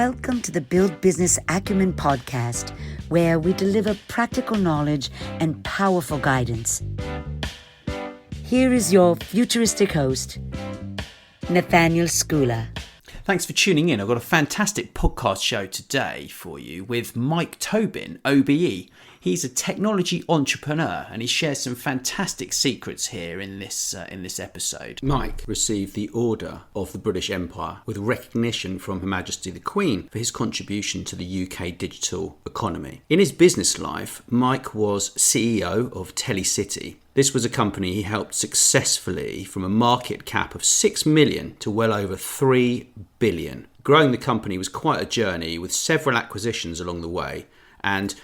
Welcome to the Build Business Acumen podcast, where we deliver practical knowledge and powerful guidance. Here is your futuristic host, Nathaniel Schooler. Thanks for tuning in. I've got a fantastic podcast show today for you with Mike Tobin, OBE. He's a technology entrepreneur and he shares some fantastic secrets here in this episode. Mike received the Order of the British Empire with recognition from Her Majesty The Queen for his contribution to the UK digital economy. In his business life, Mike was CEO of Telecity. This was a company he helped successfully from a market cap of 6 million to well over 3 billion. Growing the company was quite a journey with several acquisitions along the way. And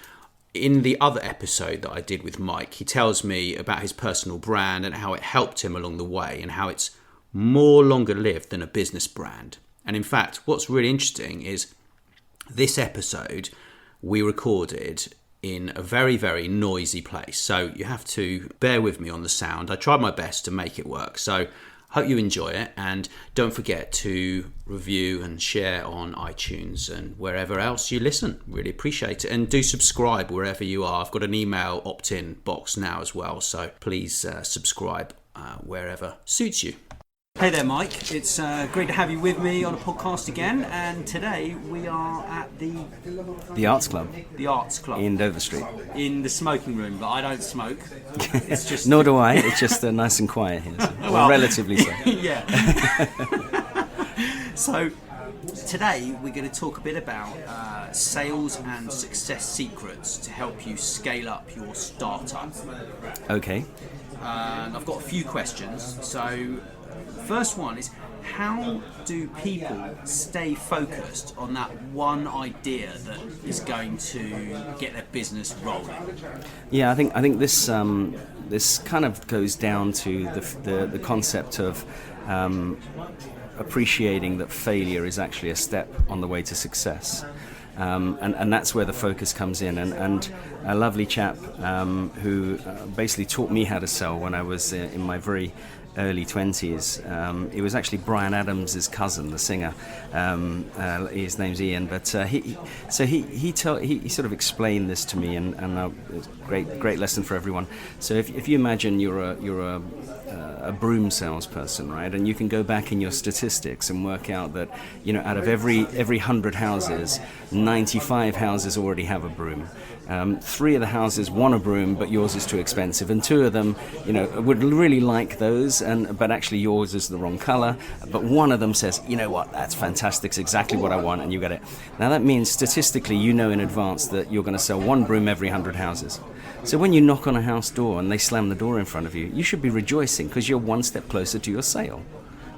in the other episode that I did with Mike, he tells me about his personal brand and how it helped him along the way and how it's more longer lived than a business brand. And in fact, what's really interesting is this episode we recorded in a very, very noisy place. So you have to bear with me on the sound. I tried my best to make it work. So hope you enjoy it. And don't forget to review and share on iTunes and wherever else you listen. Really appreciate it. And do subscribe wherever you are. I've got an email opt-in box now as well. So please subscribe wherever suits you. Hey there, Mike. It's great to have you with me on a podcast again. And today we are at the Arts Club. The Arts Club. In Dover Street. In the smoking room, but I don't smoke. It's just Nor do I. It's just nice and quiet here. So. Well, relatively so. Yeah. So today we're going to talk a bit about sales and success secrets to help you scale up your startup. Okay. I've got a few questions. So first one is, how do people stay focused on that one idea that is going to get their business rolling? Yeah, I think this this kind of goes down to the concept of appreciating that failure is actually a step on the way to success. And that's where the focus comes in. And a lovely chap who basically taught me how to sell when I was in my very early 20s. It was actually Bryan Adams' cousin, the singer. His name's Ian, but he sort of explained this to me, and it's a great lesson for everyone. So if you imagine you're a broom salesperson, right, and you can go back in your statistics and work out that out of every 100 houses, 95 houses already have a broom. 3 of the houses want a broom, but yours is too expensive, and 2 of them, would really like those, but actually yours is the wrong color. But one of them says, you know what, that's fantastic, it's exactly what I want, and you get it. Now that means statistically, in advance that you're going to sell 1 broom every 100 houses. So when you knock on a house door and they slam the door in front of you, you should be rejoicing because you're one step closer to your sale.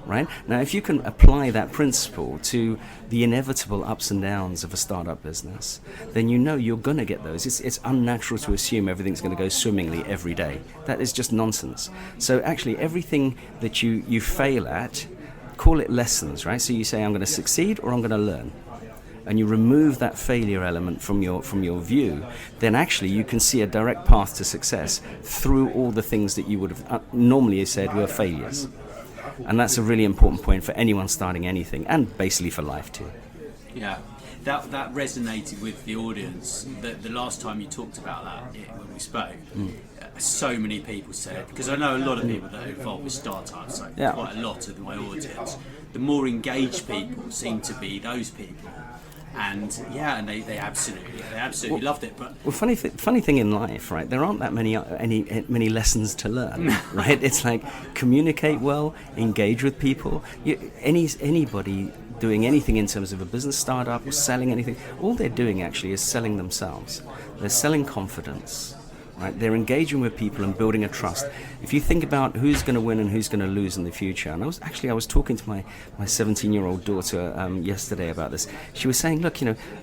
Right? Now, if you can apply that principle to the inevitable ups and downs of a startup business, then you're going to get those. It's unnatural to assume everything's going to go swimmingly every day. That is just nonsense. So actually, everything that you fail at, call it lessons, right? So you say, I'm going to succeed or I'm going to learn. And you remove that failure element from your view, then actually you can see a direct path to success through all the things that you would have normally said were failures. And that's a really important point for anyone starting anything, and basically for life too. Yeah, that resonated with the audience. The last time you talked about that when we spoke, so many people said, because I know a lot of people that are involved with startups, so quite a lot of my audience, the more engaged people seem to be those people. And they absolutely loved it. But funny thing in life, right? There aren't that many lessons to learn, right? It's like communicate well, engage with people. Anybody doing anything in terms of a business startup or selling anything, all they're doing actually is selling themselves. They're selling confidence. Right? They're engaging with people and building a trust. If you think about who's going to win and who's going to lose in the future, and I was talking to my 17-year-old daughter yesterday about this. She was saying, look,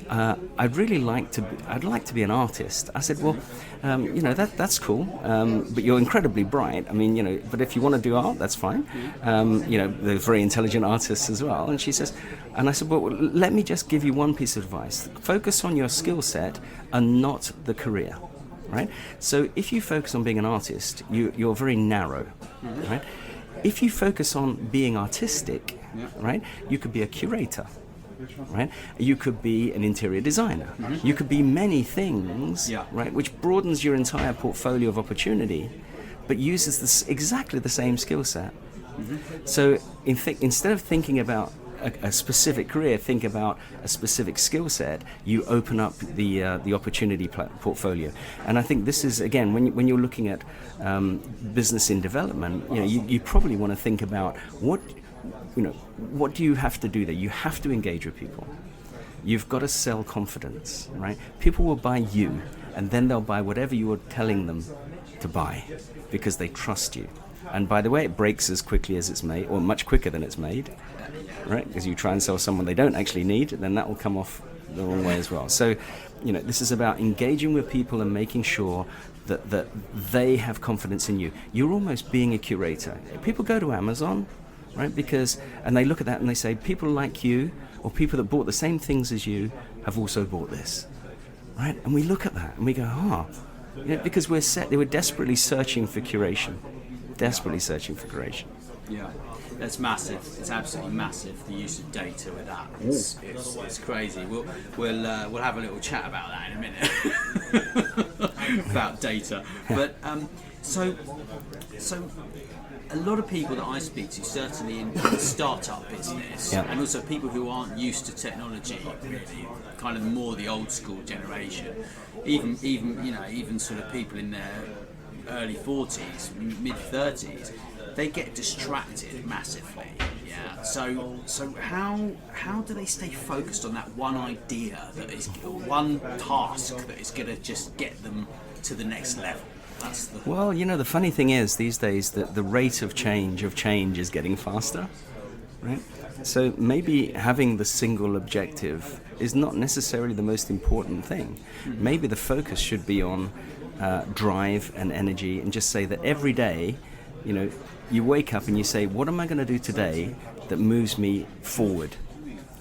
I'd like to be an artist. I said, well, that's cool, but you're incredibly bright. I mean, but if you want to do art, that's fine. They're very intelligent artists as well. And she says, and I said, well, let me just give you one piece of advice. Focus on your skill set and not the career. Right? So if you focus on being an artist, you're very narrow, If you focus on being artistic, right, you could be a curator, right? You could be an interior designer. You could be many things, right? Which broadens your entire portfolio of opportunity, but uses exactly the same skill set. So instead of thinking about a specific career, think about a specific skill set. You open up the opportunity portfolio, and I think this is, again, when you're looking at business in development, you probably want to think about what do you have to do there. You have to engage with people. You've got to sell confidence, right? People will buy you, and then they'll buy whatever you are telling them to buy because they trust you. And by the way, it breaks as quickly as it's made, or much quicker than it's made, right? Because you try and sell someone they don't actually need, then that will come off the wrong way as well. So, this is about engaging with people and making sure that they have confidence in you. You're almost being a curator. People go to Amazon, right? And they look at that and they say, people like you, or people that bought the same things as you, have also bought this, right? And we look at that and we go, because we're desperately searching for curation. Desperately searching for curation. Yeah, that's massive. It's absolutely massive. The use of data with that, it's crazy. We'll have a little chat about that in a minute about data. But so a lot of people that I speak to, certainly in the startup business, and also people who aren't used to technology, really, kind of more the old school generation, even sort of people in their early 40s, mid 30s, they get distracted massively. Yeah. So how do they stay focused on that one idea one task that is going to just get them to the next level? Well, the funny thing is these days that the rate of change is getting faster, right? So maybe having the single objective is not necessarily the most important thing. Maybe the focus should be on drive and energy, and just say that every day, you wake up and you say, what am I going to do today that moves me forward,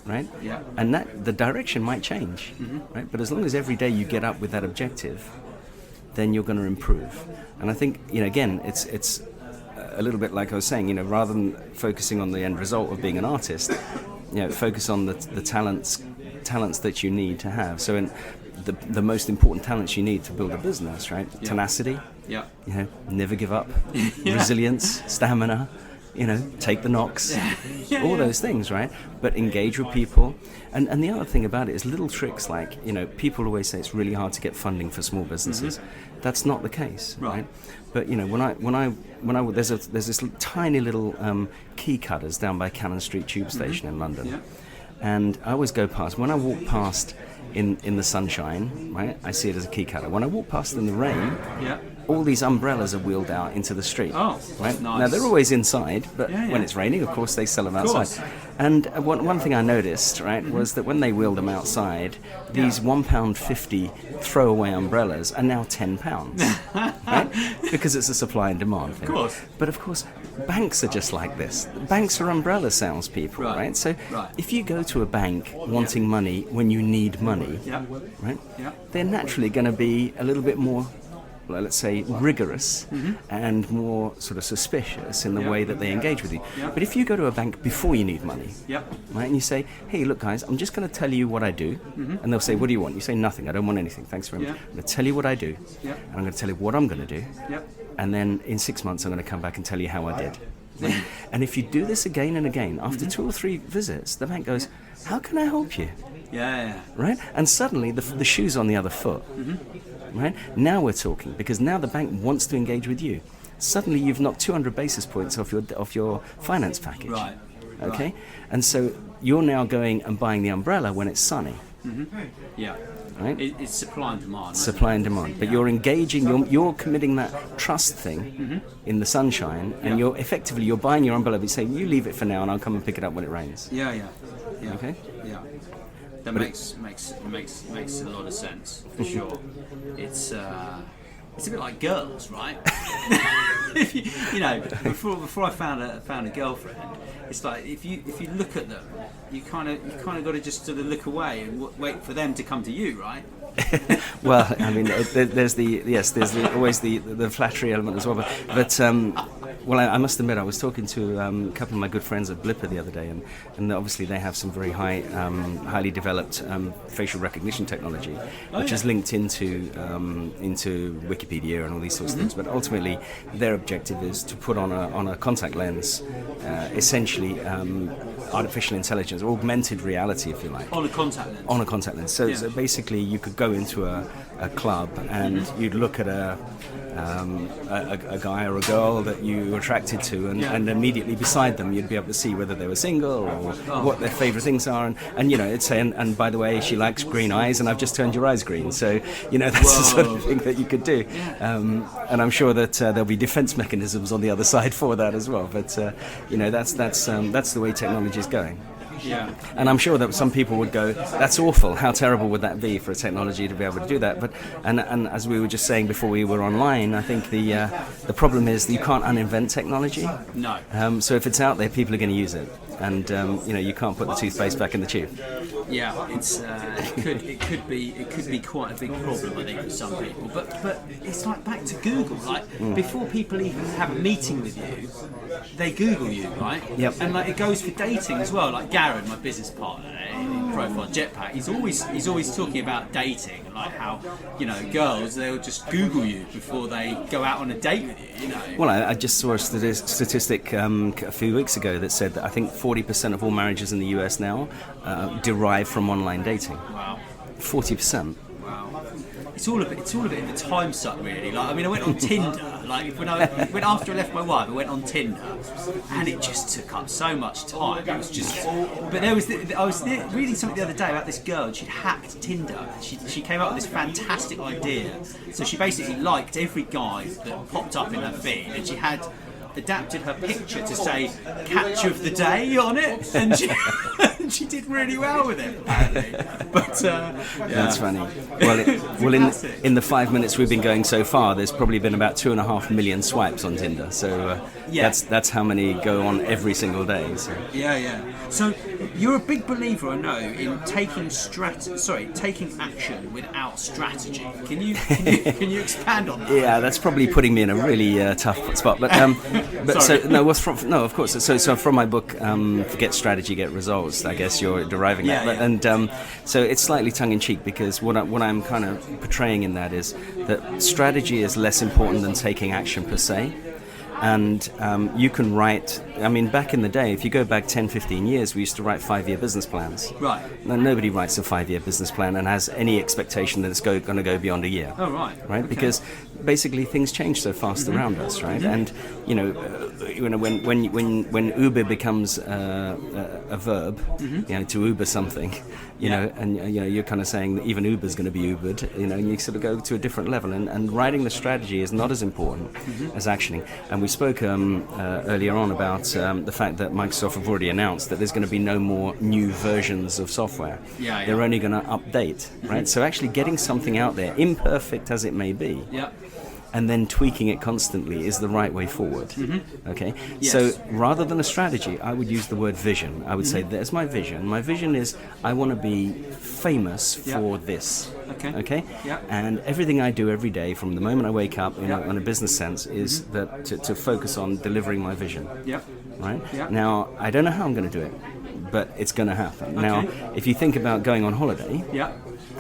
right? Yeah. And that the direction might change, right? But as long as every day you get up with that objective, then you're going to improve. And I think, again, it's a little bit like I was saying, rather than focusing on the end result of being an artist, focus on the talents that you need to have. So in the most important talents you need to build a business, right? Yeah. Tenacity, never give up, resilience, stamina, take the knocks, all those things, right? But engage with people. And the other thing about it is little tricks like, people always say it's really hard to get funding for small businesses. That's not the case, right? But when I there's this tiny little key cutters down by Cannon Street Tube Station in London, and I always go past. When I walk past in the sunshine, right, I see it as a key cutter. When I walk past in the rain, all these umbrellas are wheeled out into the street. Oh, right. Nice. Now they're always inside, but when it's raining, of course, they sell them outside. And one thing I noticed, right, was that when they wheeled them outside, these £1.50 throwaway umbrellas are now £10, right? Because it's a supply and demand thing. Of course. But of course, banks are just like this. Banks are umbrella salespeople, right? So if you go to a bank wanting money when you need money, right, they're naturally going to be a little bit more, let's say, rigorous and more sort of suspicious in the way that they engage with you. But if you go to a bank before you need money, right, and you say, hey, look, guys, I'm just going to tell you what I do, and they'll say, what do you want? You say, nothing, I don't want anything, thanks very much. I'm going to tell you what I do, and I'm going to tell you what I'm going to do, and then in 6 months I'm going to come back and tell you how I did. Right? And if you do this again and again, after 2 or 3 visits, the bank goes, how can I help you? Right? And suddenly the shoe's on the other foot. Right? Now we're talking, because now the bank wants to engage with you. Suddenly you've knocked 200 basis points off your finance package. Right. Okay? And so you're now going and buying the umbrella when it's sunny. Yeah. Right? It's supply and demand. Supply and demand. But you're engaging, you're committing that trust thing in the sunshine, and you're buying your umbrella, but you say, you leave it for now and I'll come and pick it up when it rains. Yeah. Okay? Yeah. That makes a lot of sense, for sure. It's a bit like girls, right? Before I found a girlfriend, it's like if you look at them, you kind of got to just sort of look away and wait for them to come to you, right? Well, I mean, there's always the flattery element as well. But well, I must admit, I was talking to a couple of my good friends at Blipper the other day, and obviously they have some very highly developed facial recognition technology, which is linked into Wikipedia and all these sorts of things. But ultimately, their objective is to put on a contact lens, essentially artificial intelligence, or augmented reality, if you like. On a contact lens. On a contact lens. So basically, you could go into a club and you'd look at a guy or a girl that you were attracted to, and immediately beside them you'd be able to see whether they were single or what their favourite things are, and it'd say, and by the way, she likes green eyes, and I've just turned your eyes green. So that's the sort of thing that you could do, and I'm sure that there'll be defence mechanisms on the other side for that as well. But that's the way technology is going. Yeah. And I'm sure that some people would go, that's awful, how terrible would that be for a technology to be able to do that? But and as we were just saying before we were online, I think the problem is that you can't uninvent technology. No. So if it's out there, people are going to use it, and you can't put the toothpaste back in the tube. Yeah, it could be quite a big problem, I think, for some people. But it's like back to Google. Like before people even have a meeting with you, they Google you, right? Yep. And like it goes for dating as well. Like Garrett, my business partner in Profile Jetpack, he's always talking about dating, and like how girls, they'll just Google you before they go out on a date with you. Well, I just saw a statistic a few weeks ago that said that I think 40% of all marriages in the US now derive from online dating. Wow. 40%. Wow. It's all a bit of a time suck, really. Like, I mean, I went on Tinder. Like, when after I left my wife, I went on Tinder, and it just took up so much time. It was just. But I was reading something the other day about this girl, and she'd hacked Tinder. She came up with this fantastic idea. So she basically liked every guy that popped up in her feed, and she had adapted her picture to say "Catch of the Day" on it, and she did really well with it, apparently. But that's funny. Well, in the 5 minutes we've been going so far, there's probably been about 2.5 million swipes on Tinder. So that's how many go on every single day. So. Yeah. So you're a big believer, I know, in taking action without strategy. Can you expand on that? Yeah, that's probably putting me in a really tough spot. But of course. So from my book, Forget Strategy, Get Results, I guess you're deriving that. Yeah. And so it's slightly tongue-in-cheek, because what I'm kind of portraying in that is that strategy is less important than taking action per se. And you can write, I mean, back in the day, if you go back 10, 15 years, we used to write 5-year business plans. Right. Now, nobody writes a 5-year business plan and has any expectation that it's going to go beyond a year. Oh, right. Right? Okay. Because basically things change so fast around us, right? And, when Uber becomes a verb, to Uber something, you're kind of saying that even Uber's going to be Ubered, and you sort of go to a different level. And writing the strategy is not as important as actioning. And we spoke earlier on about the fact that Microsoft have already announced that there's going to be no more new versions of software. Yeah. They're only going to update, right? So actually getting something out there, imperfect as it may be, and then tweaking it constantly is the right way forward. Okay? Yes. So rather than a strategy, I would use the word vision. I would say, there's my vision. My vision is I want to be famous for this. Okay? Yeah. And everything I do every day, from the moment I wake up, in a business sense, is that to focus on delivering my vision. Right? Now, I don't know how I'm going to do it, but it's going to happen. Okay. Now, if you think about going on holiday,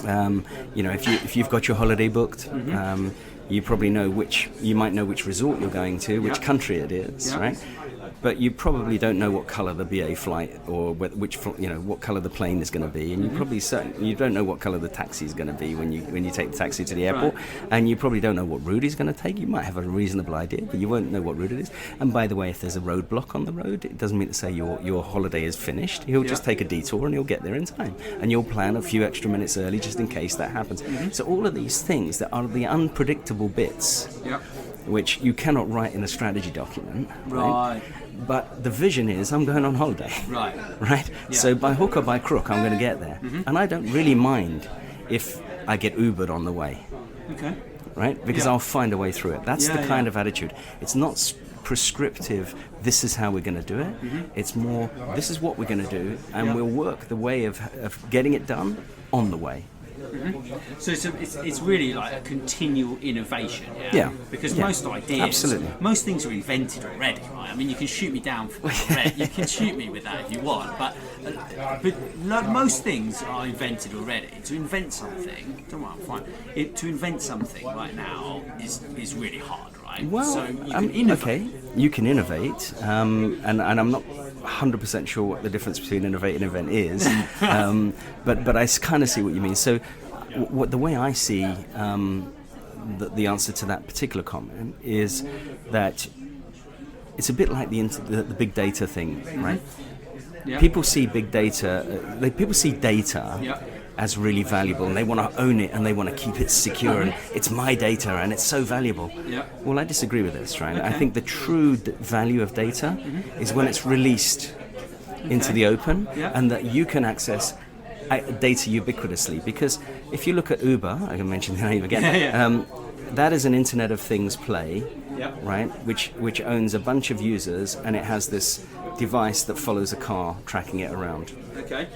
if you've got your holiday booked, you probably might know which resort you're going to, which country it is, right? But you probably don't know what colour the BA flight or what colour the plane is going to be, and you don't know what colour the taxi is going to be when you take the taxi to the airport, and you probably don't know what route he's going to take. You might have a reasonable idea, but you won't know what route it is. And by the way, if there's a roadblock on the road, it doesn't mean to say your holiday is finished. He'll just take a detour and he'll get there in time, and you'll plan a few extra minutes early just in case that happens. So all of these things that are the unpredictable bits, which you cannot write in a strategy document, right? But the vision is, I'm going on holiday. Right? Yeah. So by hook or by crook, I'm going to get there. And I don't really mind if I get Ubered on the way. Okay. Right? Because I'll find a way through it. That's the kind of attitude. It's not prescriptive, this is how we're going to do it. It's more, this is what we're going to do, and we'll work the way of getting it done on the way. So it's really like a continual innovation, Yeah. Because Yeah. most ideas, Absolutely. most things are invented already, right? I mean, you can shoot me down for that, you can shoot me with that if you want, but most things are invented already. To invent something, don't worry, I'm fine. To invent something right now is really hard, right? Well, so you can innovate. okay, you can innovate, and I'm not 100% sure what the difference between innovate and invent is, but I kind of see what you mean. So, the way I see the answer to that particular comment is that it's a bit like the big data thing, right? Yeah. People see big data, people see data as really valuable, and they want to own it and they want to keep it secure, and it's my data and it's so valuable. Yeah. Well, I disagree with this, right? Okay. I think the true value of data is when it's released into the open, and that you can access data ubiquitously. Because if you look at Uber, I can mention the name again, that is an Internet of Things play, right? Which owns a bunch of users, and it has this device that follows a car tracking it around. Okay.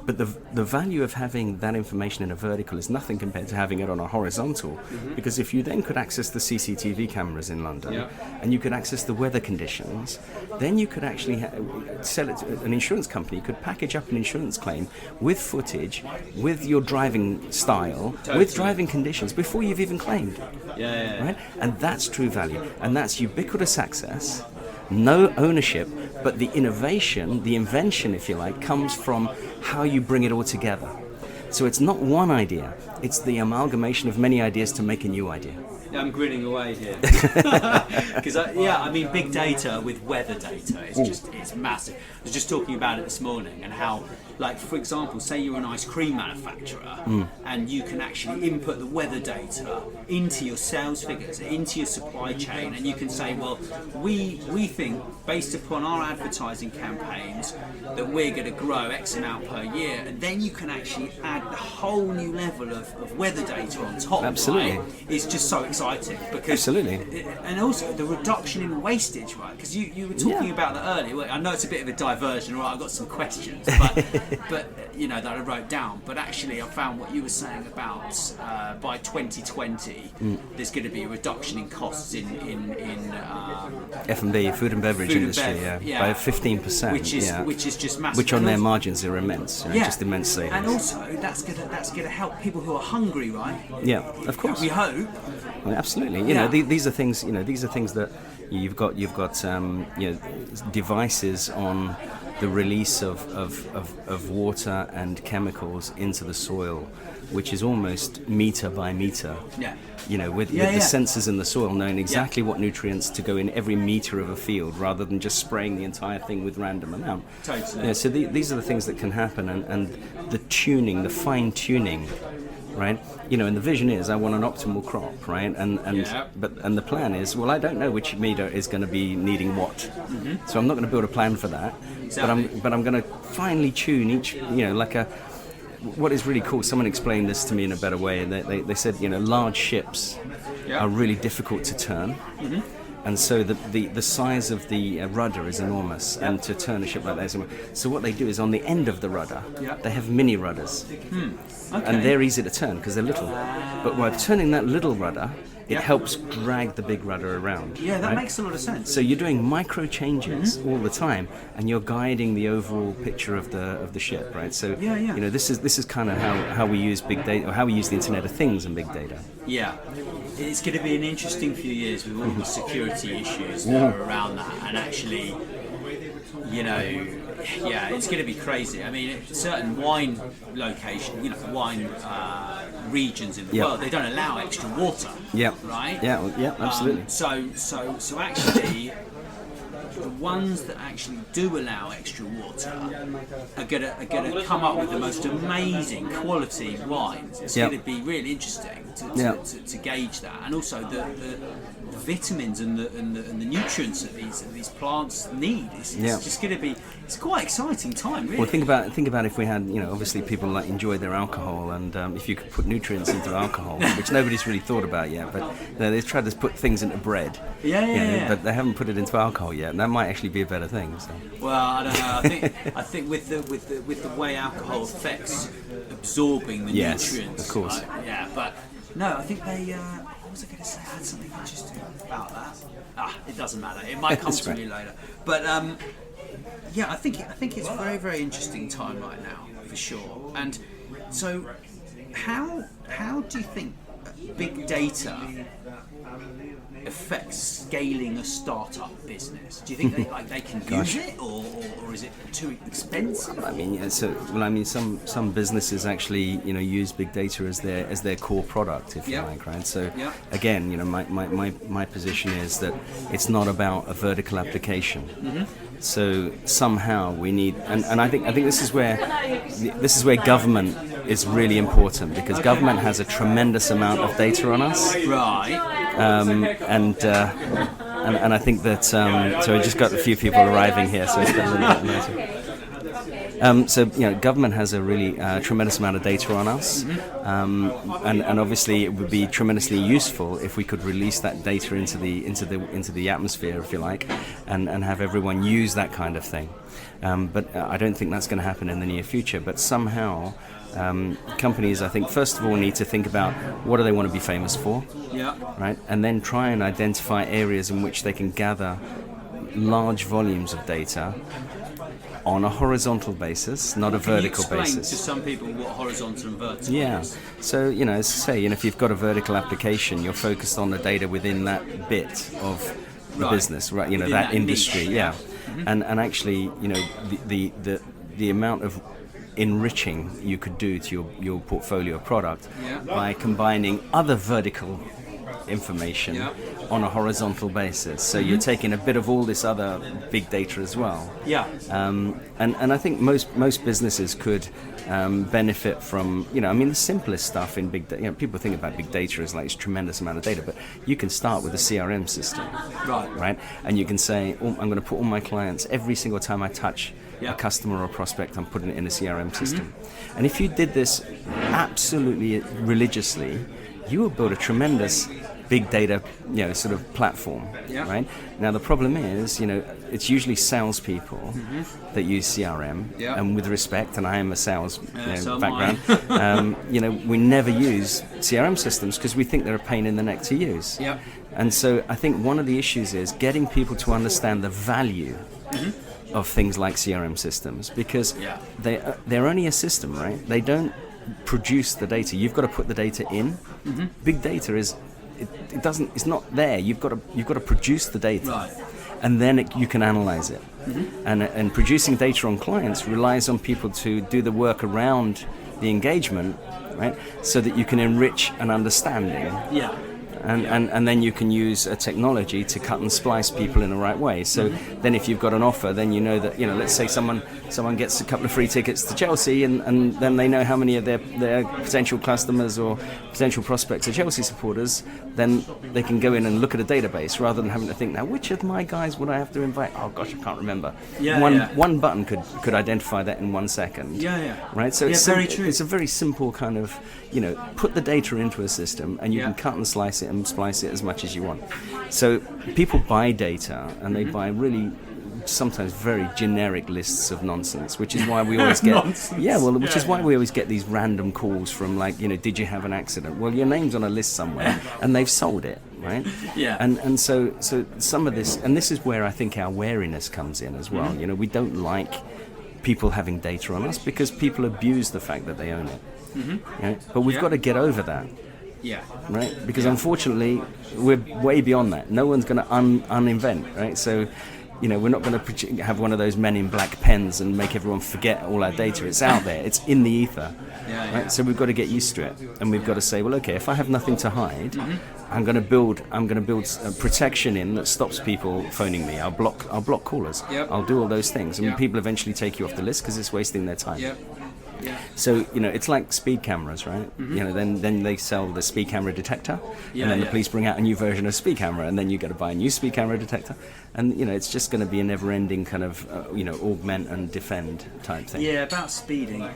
But the value of having that information in a vertical is nothing compared to having it on a horizontal, because if you then could access the CCTV cameras in London, and you could access the weather conditions, then you could actually sell it to an insurance company, could package up an insurance claim with footage, with your driving style, with driving conditions, before you've even claimed. Right? And that's true value, and that's ubiquitous access. No ownership, but the innovation, the invention, if you like, comes from how you bring it all together. So it's not one idea, it's the amalgamation of many ideas to make a new idea. I'm grinning away here. Because, I mean, big data with weather data, it's massive. I was just talking about it this morning, and how, like, for example, say you're an ice cream manufacturer, and you can actually input the weather data into your sales figures, into your supply chain, and you can say, well, we think, based upon our advertising campaigns, that we're going to grow X amount per year, and then you can actually add a whole new level of weather data on top. Absolutely. Right? It's just so exciting, because and also the reduction in wastage, right? Because you were talking about that earlier. Well, I know it's a bit of a diversion, right? I've got some questions, but you know, that I wrote down. But actually, I found what you were saying about by 2020, there's going to be a reduction in costs in F&B, food and beverage food and industry, bev, by 15%, which is just massive. which on their margins are immense, just immense savings. And also that's gonna help people who are hungry, right? Yeah, of course. We hope. Well, absolutely. You know, these are things. You know, these are things that you've got. You know, devices on the release of water and chemicals into the soil, which is almost meter by meter. Yeah. You know, with the sensors in the soil knowing exactly what nutrients to go in every meter of a field, rather than just spraying the entire thing with random amount. Totally. Yeah, so these are the things that can happen, and the tuning, the fine tuning. Right, you know, and the vision is I want an optimal crop, right? And the plan is, well, I don't know which meter is going to be needing what, so I'm not going to build a plan for that. Exactly. But I'm going to finely tune each, you know, like what is really cool. Someone explained this to me in a better way. They said, you know, large ships are really difficult to turn. And so the size of the rudder is enormous, and to turn a ship like that is enormous. So what they do is on the end of the rudder, they have mini rudders, and they're easy to turn because they're little. But by turning that little rudder, it helps drag the big rudder around. Yeah, that right? makes a lot of sense. So you're doing micro changes all the time, and you're guiding the overall picture of the ship, right? So you know, this is kind of how we use big data, or how we use the Internet of Things and big data. Yeah, it's going to be an interesting few years with all the security issues that are around that, and actually, you know, it's going to be crazy. I mean, certain wine locations, you know, wine regions in the world, they don't allow extra water. Right. Yeah, absolutely. So actually, the ones that actually do allow extra water are gonna come up with the most amazing quality wines. It's going to be really interesting to gauge that, and also the vitamins and the nutrients that these plants need. It's just going to be, it's quite an exciting time, really. Well, think about if we had, you know, obviously people like enjoy their alcohol, and if you could put nutrients into alcohol, which nobody's really thought about yet, but you know, they've tried to put things into bread, but they haven't put it into alcohol yet, and that might actually be a better thing. So. Well, I don't know. I think with the way alcohol affects the absorbing the Yes, nutrients. of course. Right? Yeah, but no, I think they. What was I going to say? I had something interesting about that. It doesn't matter. It might come to me later. But yeah, I think it's a very, very interesting time right now for sure. And so, how do you think big data affects scaling a startup business? Do you think they can use it, or is it too expensive? I mean, some businesses actually use big data as their core product, if you like, right? So again, my position is that it's not about a vertical application. So somehow we need, and I think this is where government is really important, because government has a tremendous amount of data on us, Right. and I think that so I just got a few people arriving here, so it's got a little bit noisy. So government has a really tremendous amount of data on us, and obviously it would be tremendously useful if we could release that data into the atmosphere, if you like, and have everyone use that kind of thing. But I don't think that's going to happen in the near future. But somehow, companies, I think, first of all, need to think about what do they want to be famous for, right, and then try and identify areas in which they can gather large volumes of data on a horizontal basis, not a vertical basis. Explain to some people what horizontal and vertical is. So, as I say, if you've got a vertical application, you're focused on the data within that bit of the business, right? That industry, niche, And actually, the amount of enriching you could do to your portfolio product by combining other vertical information on a horizontal basis. So you're taking a bit of all this other big data as well. And I think most businesses could benefit from, the simplest stuff in big data. People think about big data as like this tremendous amount of data, but you can start with a CRM system, right? And you can say, I'm going to put all my clients, every single time I touch a customer or prospect, I'm putting it in a CRM system. And if you did this absolutely religiously, you would build a tremendous big data, sort of platform, right? Now the problem is, it's usually salespeople that use CRM, and with respect, and I am a sales background, we never use CRM systems because we think they're a pain in the neck to use. And so I think one of the issues is getting people to understand the value of things like CRM systems, because they're only a system, right? They don't produce the data. You've got to put the data in. Big data is it's not there. You've got to produce the data, and then you can analyze it. And producing data on clients relies on people to do the work around the engagement, right? So that you can enrich an understanding. And then you can use a technology to cut and splice people in the right way. So then if you've got an offer, then you know that, let's say someone gets a couple of free tickets to Chelsea, and then they know how many of their potential customers or potential prospects are Chelsea supporters, then they can go in and look at a database rather than having to think, now which of my guys would I have to invite? Oh gosh, I can't remember. One button could identify that in 1 second. Right? So it's very true. It's a very simple kind of, put the data into a system and you can cut and slice it and splice it as much as you want. So people buy data, and they buy really sometimes very generic lists of nonsense, which is why we always get which is why we always get these random calls from like, did you have an accident? Well, your name's on a list somewhere and they've sold it, right? And so some of this, and this is where I think our wariness comes in as well. We don't like people having data on us because people abuse the fact that they own it. But we've got to get over that. Right? Because unfortunately, we're way beyond that. No one's going to uninvent, right? So, we're not going to have one of those men in black pens and make everyone forget all our data. It's out there. It's in the ether. Right? So we've got to get used to it, and we've got to say, well, okay, if I have nothing to hide, I'm going to build a protection in that stops people phoning me. I'll block callers. I'll do all those things, and people eventually take you off the list because it's wasting their time. So, it's like speed cameras, right? Then they sell the speed camera detector, and then the police bring out a new version of speed camera, and then you got to buy a new speed camera detector, and it's just going to be a never-ending kind of augment and defend type thing. About speeding.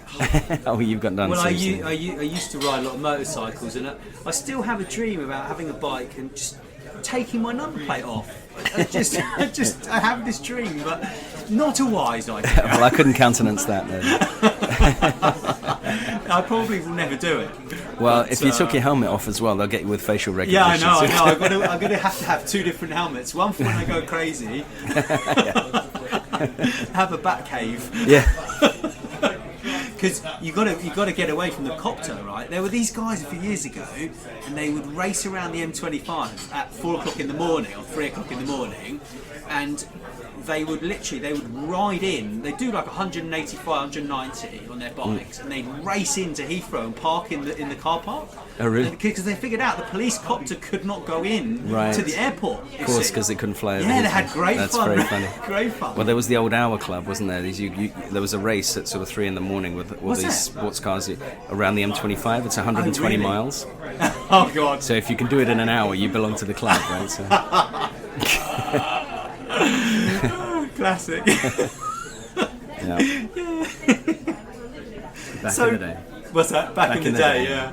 Oh, you've got done. Well, I used to ride a lot of motorcycles, and I still have a dream about having a bike and just taking my number plate off. I have this dream, but not a wise idea. Well, I couldn't countenance that then. I probably will never do it. Well, but, if you took your helmet off as well, they'll get you with facial recognition. Yeah, I know. I'm going to have 2 different helmets. One for when I go crazy. Have a bat cave. Yeah. Because you got to get away from the copter, right? There were these guys a few years ago, and they would race around the M25 at 4 o'clock in the morning or 3 o'clock in the morning, and they would ride in. They do like 185, 190 on their bikes, and they'd race into Heathrow and park in the car park. Oh, really? Because they figured out the police copter could not go in to the airport. Of course, because they couldn't fly over. Yeah, they had great That's fun. That's very funny. Great fun. Well, there was the old Hour Club, wasn't there? There was a race at sort of 3 in the morning with all these sports cars around the M25. It's 120 miles. Oh, God. So if you can do it in an hour, you belong to the club, right? So. Classic. Yeah. Back in the day. What's that? Back in the day, yeah.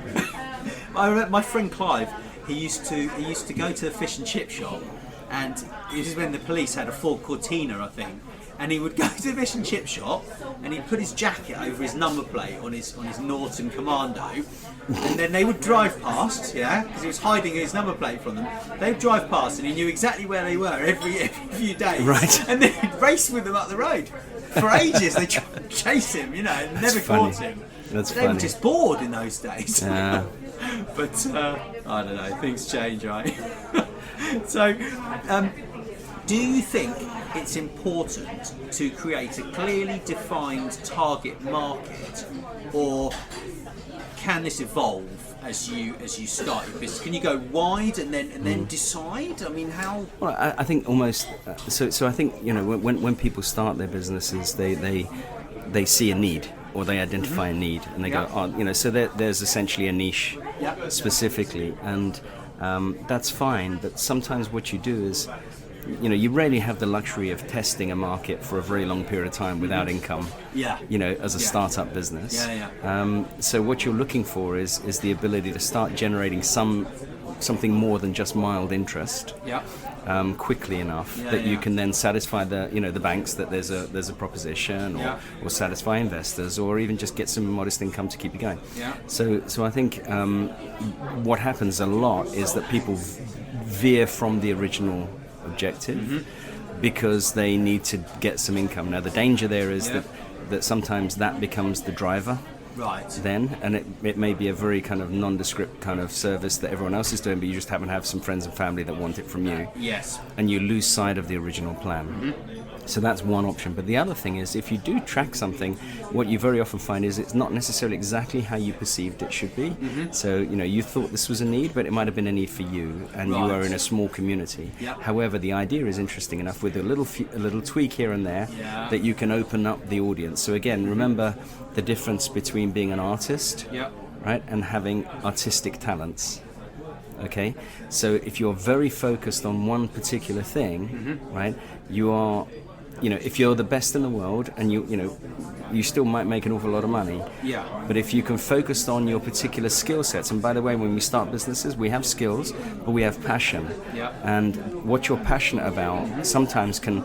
I remember my friend Clive. He used to go to the fish and chip shop, and this is when the police had a Ford Cortina, I think. And he would go to the fish and chip shop, and he'd put his jacket over his number plate on his Norton Commando, and then they would drive past, because he was hiding his number plate from them. They'd drive past, and he knew exactly where they were every few days. Right. And then he'd race with them up the road for ages. They tried to chase him, and never caught him. That's they funny. were just bored in those days. Yeah. But I don't know. Things change, right? So. Do you think it's important to create a clearly defined target market, or can this evolve as you start your business? Can you go wide and then decide? I mean, how? Well, I think almost. So I think when people start their businesses, they see a need, or they identify a need, and they go, so there's essentially a niche specifically, and that's fine. But sometimes what you do is, you rarely have the luxury of testing a market for a very long period of time without income. As a startup business. So what you're looking for is the ability to start generating something more than just mild interest. Quickly enough that you can then satisfy the banks that there's a proposition, or satisfy investors, or even just get some modest income to keep you going. So I think what happens a lot is that people veer from the original objective because they need to get some income. Now the danger there is that sometimes that becomes the driver. Right. Then, and it may be a very kind of nondescript kind of service that everyone else is doing, but you just happen to have some friends and family that want it from you. Yes. And you lose sight of the original plan. So that's one option. But the other thing is, if you do track something, what you very often find is it's not necessarily exactly how you perceived it should be. So, you thought this was a need, but it might have been a need for you, and you are in a small community. However, the idea is interesting enough with a little tweak here and there that you can open up the audience. So again, remember the difference between being an artist, right, and having artistic talents. Okay, so if you're very focused on one particular thing, right, you are, if you're the best in the world, and you still might make an awful lot of money. But if you can focus on your particular skill sets, and by the way, when we start businesses, we have skills, but we have passion. And what you're passionate about sometimes can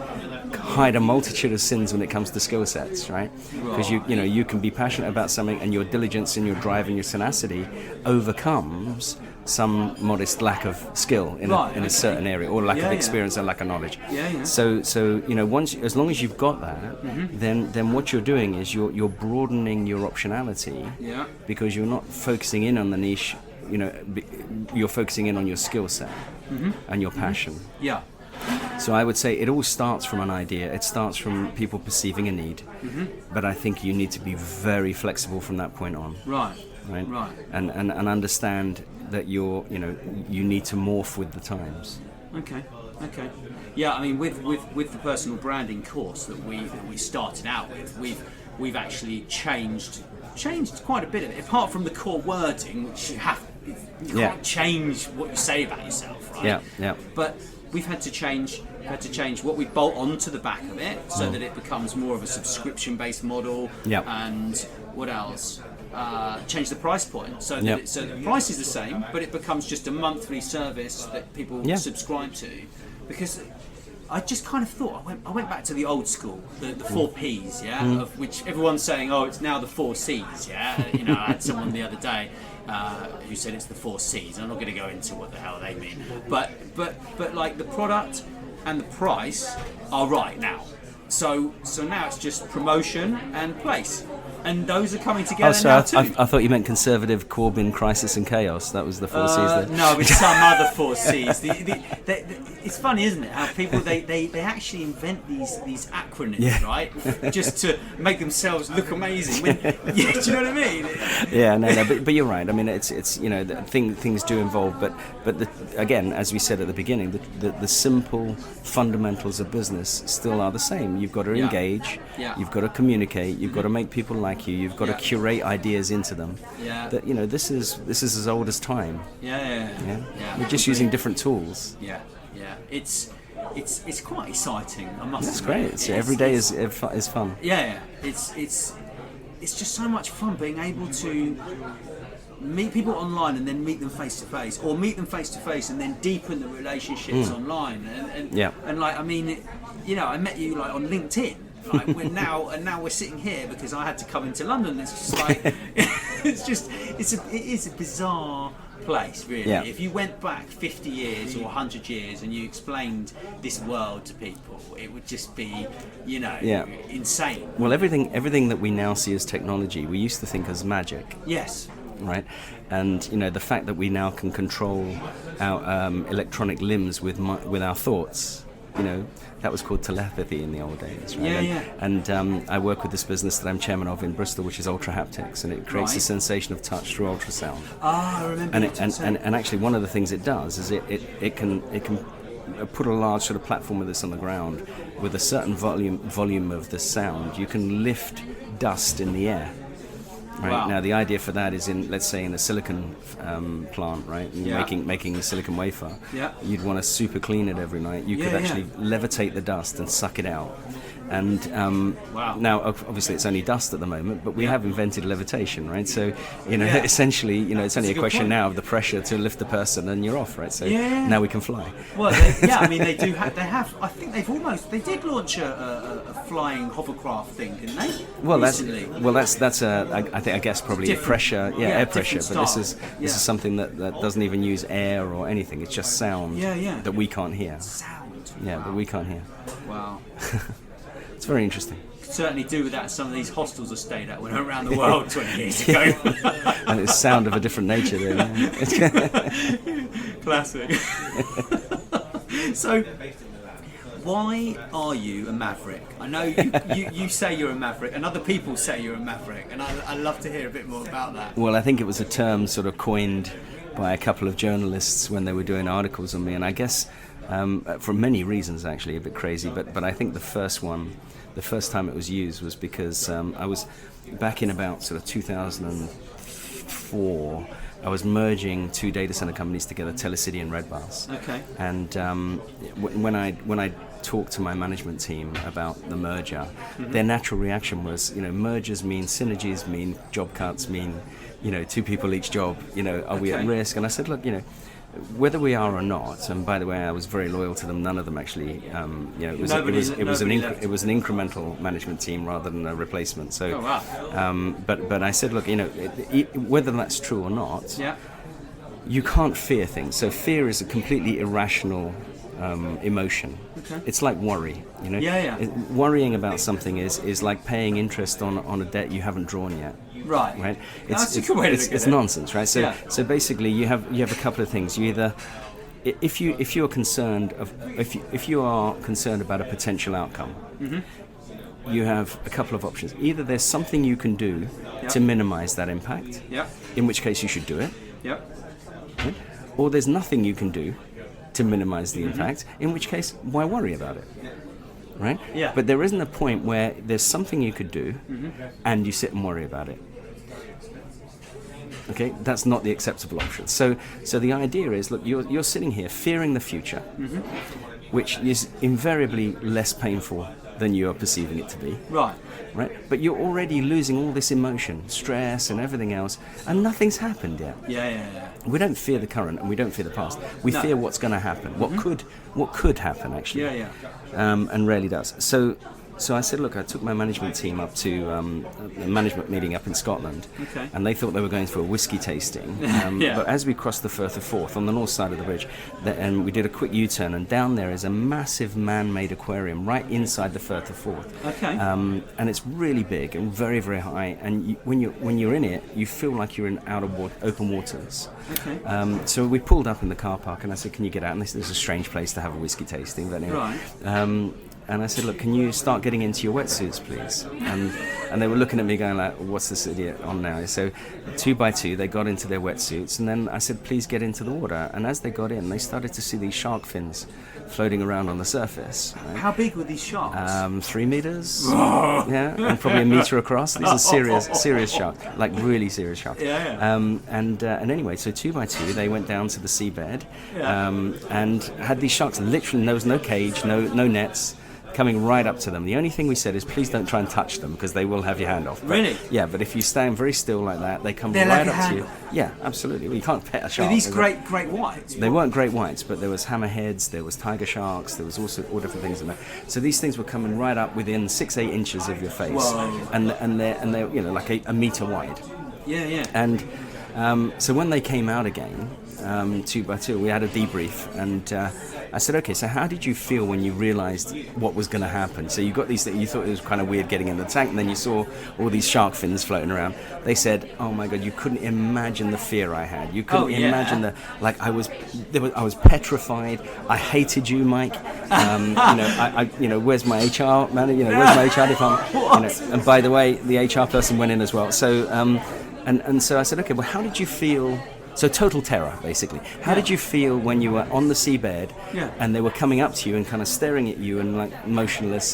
hide a multitude of sins when it comes to skill sets, right? Because you can be passionate about something, and your diligence and your drive and your tenacity overcomes some modest lack of skill in a certain area, or lack of experience and lack of knowledge. So once, as long as you've got that, then what you're doing is you're broadening your optionality, because you're not focusing in on the niche. You're focusing in on your skill set and your passion. So I would say it all starts from an idea. It starts from people perceiving a need, but I think you need to be very flexible from that point on. Right. And understand that you need to morph with the times. Okay. Yeah, I mean, with the personal branding course that we started out with, we've actually changed quite a bit of it. Apart from the core wording, which you can't change what you say about yourself, right? But we've had to change what we bolt onto the back of it, so that it becomes more of a subscription-based model. And what else? Change the price point so that so the price is the same, but it becomes just a monthly service that people subscribe to. Because I just kind of thought I went back to the old school, the 4 Ps, of which everyone's saying, oh, it's now the 4 Cs, You know, I had someone the other day who said it's the 4 Cs. I'm not going to go into what the hell they mean, but like the product and the price are right now. So now it's just promotion and place. And those are coming together now too. I thought you meant conservative, Corbyn, crisis and chaos. That was the 4 Cs there. No, it's some other 4 Cs. It's funny, isn't it? How people they actually invent these acronyms, right? Just to make themselves look amazing. Do you know what I mean? Yeah, no, but you're right. I mean, it's you know, things do evolve, but again, as we said at the beginning, the simple fundamentals of business still are the same. You've got to engage. Yeah. You've got to communicate. You've got to make people like you. You've got to curate ideas into them. Yeah. That, you know, this is as old as time. Yeah. We're just using different tools. Yeah. It's quite exciting. I must That's admit. great. So every day is fun. Yeah. It's just so much fun being able to meet people online and then meet them face to face, or meet them face to face and then deepen the relationships online. And like, I mean, you know, I met you like on LinkedIn. Like now we're sitting here because I had to come into London. It's just like it is a bizarre place, really. Yeah. If you went back 50 years or 100 years and you explained this world to people, it would just be, you know, insane. Well, everything that we now see as technology, we used to think as magic. Yes. Right, and you know, the fact that we now can control our electronic limbs with our thoughts. You know, that was called telepathy in the old days, right? And I work with this business that I'm chairman of in Bristol, which is Ultra Haptics, and it creates the sensation of touch through ultrasound. I remember. And actually, one of the things it does is it can put a large sort of platform with this on the ground with a certain volume of the sound. You can lift dust in the air. Right. Wow. Now the idea for that is let's say in a silicon plant, right? And making a silicon wafer. Yeah. You'd want to super clean it every night. You could actually levitate the dust and suck it out. And now obviously it's only dust at the moment, but we have invented levitation, right? So you know, essentially, you know, it's only a question now of the pressure to lift the person, and you're off, right? So now we can fly. Well, I mean, they do have. They have. I think they did launch a flying hovercraft thing, didn't they? Well, recently? that's I guess probably different, pressure, air pressure. But style. this is something that doesn't even use air or anything. It's just sound that we can't hear. Sound. Yeah, wow. That we can't hear. Wow. It's very interesting. Could certainly do with that some of these hostels I stayed at when I went around the world 20 years ago. And it's sound of a different nature then. Classic. So, why are you a maverick? I know you say you're a maverick, and other people say you're a maverick, and I'd love to hear a bit more about that. Well, I think it was a term sort of coined by a couple of journalists when they were doing articles on me, and I guess for many reasons actually, a bit crazy, but I think the first time it was used was because I was back in about sort of 2004. I was merging 2 data center companies together, Telecity and Redbus. Okay. And when I talked to my management team about the merger, their natural reaction was, you know, mergers mean synergies, mean job cuts, mean, you know, 2 people each job. You know, are we at risk? And I said, look, you know, whether we are or not, and by the way, I was very loyal to them. None of them actually, you know, it was an incremental management team rather than a replacement. So, but I said, look, you know, whether that's true or not, you can't fear things. So fear is a completely irrational emotion. Okay. It's like worry, you know. Worrying about something is like paying interest on a debt you haven't drawn yet. Right. That's a good way to look at it. It's nonsense, right? So basically, you have a couple of things. You either, if you are concerned about a potential outcome, you have a couple of options. Either there's something you can do to minimize that impact, in which case you should do it. Right? Or there's nothing you can do to minimize the impact, in which case, why worry about it? Right? Yeah. But there isn't a point where there's something you could do and you sit and worry about it. Okay, that's not the acceptable option. So the idea is, look, you're sitting here fearing the future, which is invariably less painful than you are perceiving it to be. Right. Right? But you're already losing all this emotion, stress and everything else, and nothing's happened yet. Yeah. We don't fear the current and we don't fear the past. We fear what's going to happen, what could happen actually. Yeah. And rarely does. So I said, look, I took my management team up to a management meeting up in Scotland, and they thought they were going for a whiskey tasting. But as we crossed the Firth of Forth on the north side of the bridge, and we did a quick U-turn, and down there is a massive man-made aquarium right inside the Firth of Forth. And it's really big and very, very high. And when you're in it, you feel like you're in open waters. So we pulled up in the car park, and I said, can you get out? And they said, it's a strange place to have a whiskey tasting. But anyway, and I said, look, can you start getting into your wetsuits, please? And they were looking at me going like, what's this idiot on now? So 2 by 2, they got into their wetsuits. And then I said, please get into the water. And as they got in, they started to see these shark fins floating around on the surface. Right? How big were these sharks? 3 meters. Yeah, and probably a meter across. These are serious sharks, like really serious sharks. And anyway, so 2 by 2, they went down to the seabed and had these sharks. Literally, there was no cage, no nets, coming right up to them. The only thing we said is, please don't try and touch them because they will have your hand off. But, really? Yeah, but if you stand very still like that, they come They're right like up to you. Yeah, absolutely. Well, you can't pet a shark. Were these great whites? They weren't great whites, but there was hammerheads, there was tiger sharks, there was also all different things in there. So these things were coming right up within 6-8 inches of your face. Whoa. And they're like a meter wide. Yeah. And so when they came out again, 2 by 2, we had a debrief, and I said, okay, so how did you feel when you realized what was going to happen? So you got these things, you thought it was kind of weird getting in the tank, and then you saw all these shark fins floating around. They said, oh my God, you couldn't imagine the fear I had. You couldn't imagine I was petrified. I hated you, Mike. Where's my HR manager? Where's my HR department? And by the way, the HR person went in as well. So, and so I said, okay, well, how did you feel? So total terror, basically. How did you feel when you were on the seabed and they were coming up to you and kind of staring at you and like motionless,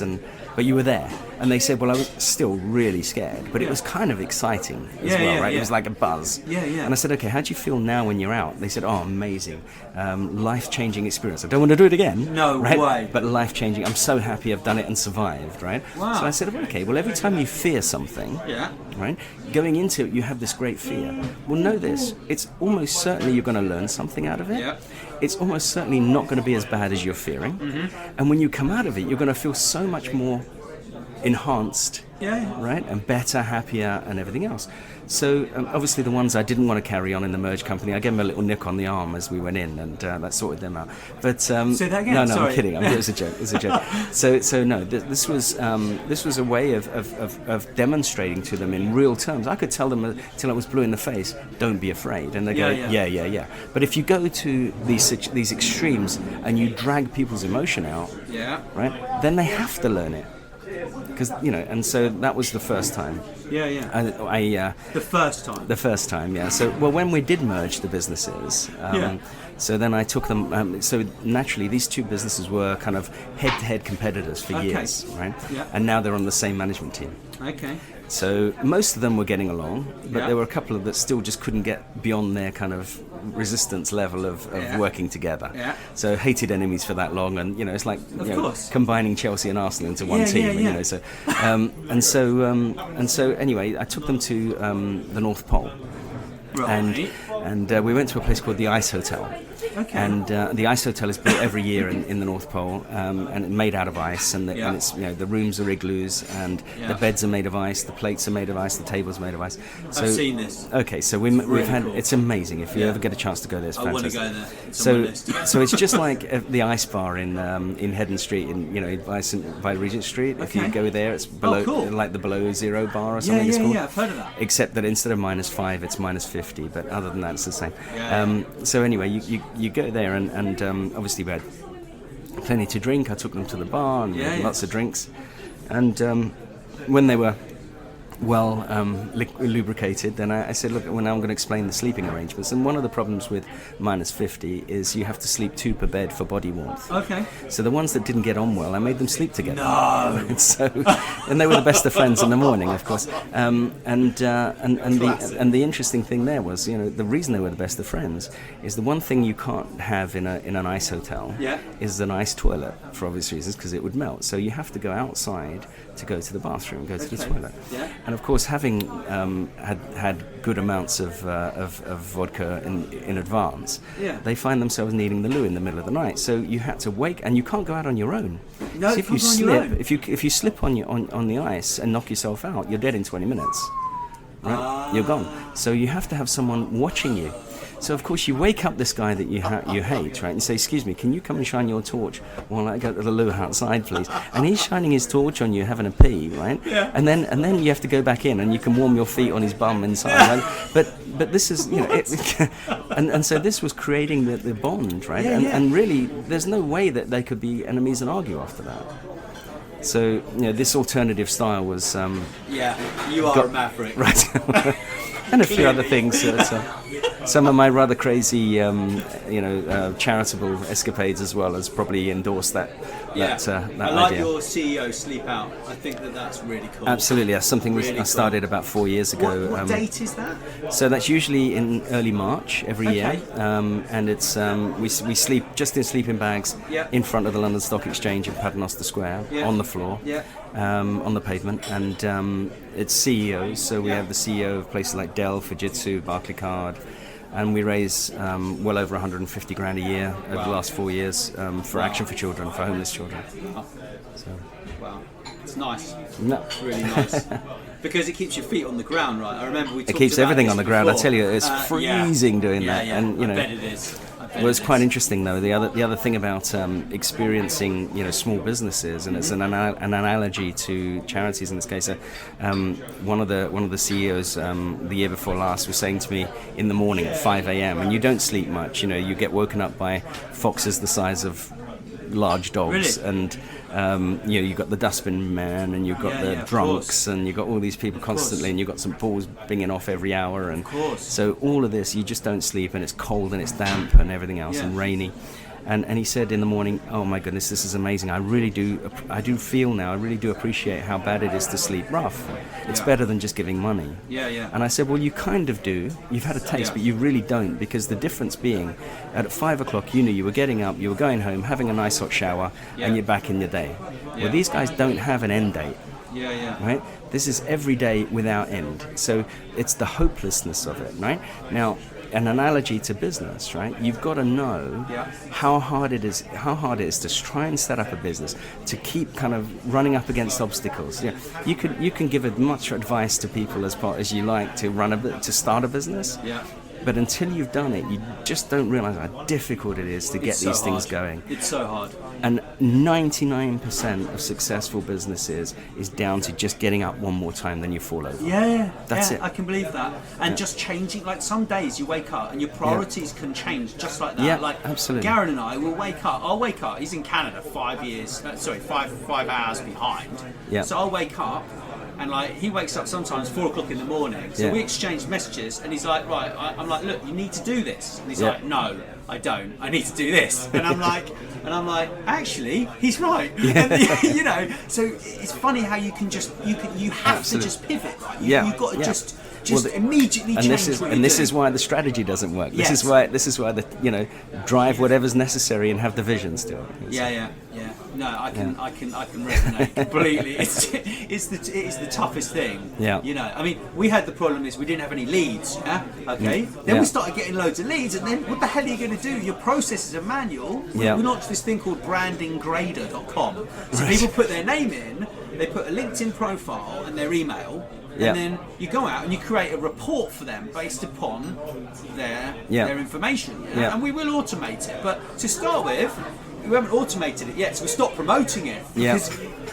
but you were there? And they said, well, I was still really scared, but it was kind of exciting as well, right? It was like a buzz. And I said, okay, how do you feel now when you're out? They said, oh, amazing. Life-changing experience. I don't want to do it again. No way. But life-changing. I'm so happy I've done it and survived, right? Wow. So I said, okay, well, every time you fear something, right, going into it, you have this great fear. Well, know this. It's almost certainly you're going to learn something out of it. It's almost certainly not going to be as bad as you're fearing. And when you come out of it, you're going to feel so much more enhanced, right, and better, happier, and everything else. So obviously the ones I didn't want to carry on in the merged company, I gave them a little nick on the arm as we went in, and that sorted them out. But say that again. No, Sorry. I'm kidding. It was a joke. It was a joke. So no, this was a way of demonstrating to them in real terms. I could tell them till I was blue in the face, don't be afraid, and they go, yeah. But if you go to these extremes and you drag people's emotion out, right, then they have to learn it. Because and so that was the first time. The first time, yeah. So when we did merge the businesses, so then I took them. So naturally, these two businesses were kind of head-to-head competitors for years, right? And now they're on the same management team. Okay. So most of them were getting along, but there were a couple of that still just couldn't get beyond their kind of resistance level of working together. So hated enemies for that long, and it's like combining Chelsea and Arsenal into one team. So and so anyway, I took them to the North Pole, and we went to a place called the Ice Hotel. And the Ice Hotel is built every year in the North Pole, and it's made out of ice, and it's the rooms are igloos, and the beds are made of ice, the plates are made of ice, the tables are made of ice. So, I've seen this. Okay, so we've had it's amazing. If you ever get a chance to go there, it's fantastic. I want to go there. It's on my list. So it's just like the ice bar in Heddon Street, by Regent Street. If you go there, it's below like the below zero bar or something. It's called. I've heard of that. Except that instead of -5, it's -50. But other than that, it's the same. So anyway, you go there, and obviously we had plenty to drink. I took them to the bar and lots of drinks, and when they were well lubricated, then I said, look, well, now I'm going to explain the sleeping arrangements. And one of the problems with minus 50 is you have to sleep 2 per bed for body warmth. Okay. So the ones that didn't get on well, I made them sleep together. No. And they were the best of friends in the morning, of course. And the interesting thing there was, the reason they were the best of friends is the one thing you can't have in an ice hotel is an ice toilet, for obvious reasons, because it would melt. So you have to go outside to go to the bathroom, go to the toilet. Yeah. And of course, having had good amounts of vodka in advance, they find themselves needing the loo in the middle of the night. So you had to wake, and you can't go out on your own. No, so if you slip, if you slip on the ice and knock yourself out, you're dead in 20 minutes. Right? You're gone. So you have to have someone watching you. So of course you wake up this guy that you hate, right, and say, excuse me, can you come and shine your torch while I go to the loo outside, please? And he's shining his torch on you, having a pee, right? Yeah. And then you have to go back in, and you can warm your feet on his bum inside. Right? But this is, and so this was creating the bond, right? And really, there's no way that they could be enemies and argue after that. So this alternative style was you are a maverick, right? And a few other things. Some of my rather crazy, charitable escapades as well has probably endorsed that. That I like idea. your CEO sleep out. I think that's really cool. Absolutely, that's something really I started about 4 years ago. What date is that? So that's usually in early March every year, and it's we sleep just in sleeping bags in front of the London Stock Exchange in Paternoster Square on the floor. On the pavement, and it's CEOs, so we have the CEO of places like Dell, Fujitsu, Barclaycard, and we raise well over 150 grand a year over the last 4 years for Action for Children, for homeless children. Wow, it's nice. No. It's really nice. Because it keeps your feet on the ground, right? I remember we talked about it keeps everything on the ground. before. I tell you, it's freezing doing that, and I bet it is. Well, it's quite interesting though. The other thing about experiencing small businesses, and it's an analogy to charities in this case. One of the CEOs the year before last was saying to me in the morning at 5 a.m. and you don't sleep much. You get woken up by foxes the size of large dogs, really? And you've got the dustbin man, and you've got the drunks, and you've got all these people constantly, and you've got some balls binging off every hour, and so all of this, you just don't sleep, and it's cold and it's damp and everything else and rainy. And he said in the morning, oh my goodness, this is amazing. I do feel now, I really do appreciate how bad it is to sleep rough. It's better than just giving money. And I said, well, you kind of do. You've had a taste, but you really don't, because the difference being, at 5 o'clock, you knew you were getting up, you were going home, having a nice hot shower, and you're back in your day. Well, these guys don't have an end date. Right? This is every day without end. So it's the hopelessness of it, right? Now, an analogy to business, right? You've got to know how hard it is to try and set up a business, to keep kind of running up against obstacles. You can give as much advice to people as you like to start a business. But until you've done it, you just don't realise how difficult it is to get these things going. It's so hard. And 99% of successful businesses is down to just getting up one more time, then you fall over. That's it. I can believe that. And just changing, like some days you wake up and your priorities can change just like that. Like absolutely. Garen and I will wake up. I'll wake up. He's in Canada 5 hours behind. So I'll wake up. And he wakes up sometimes 4 o'clock in the morning. So we exchange messages, and he's like, right. I'm like, look, you need to do this. And he's like, no, I don't. I need to do this. And I'm like, actually, he's right. And, so it's funny how you can just you have to just pivot. Right? You've got to just immediately change. This is why the strategy doesn't work. This is why the drive whatever's necessary and have the vision still. No, I can resonate completely. It's the toughest thing. I mean, we had the problem is we didn't have any leads. Then we started getting loads of leads, and then what the hell are you going to do? Your process is a manual. We launched this thing called brandinggrader.com. So people put their name in, they put a LinkedIn profile and their email. And then you go out and you create a report for them based upon their information. And we will automate it. But to start with, we haven't automated it yet, so we stopped promoting it. Because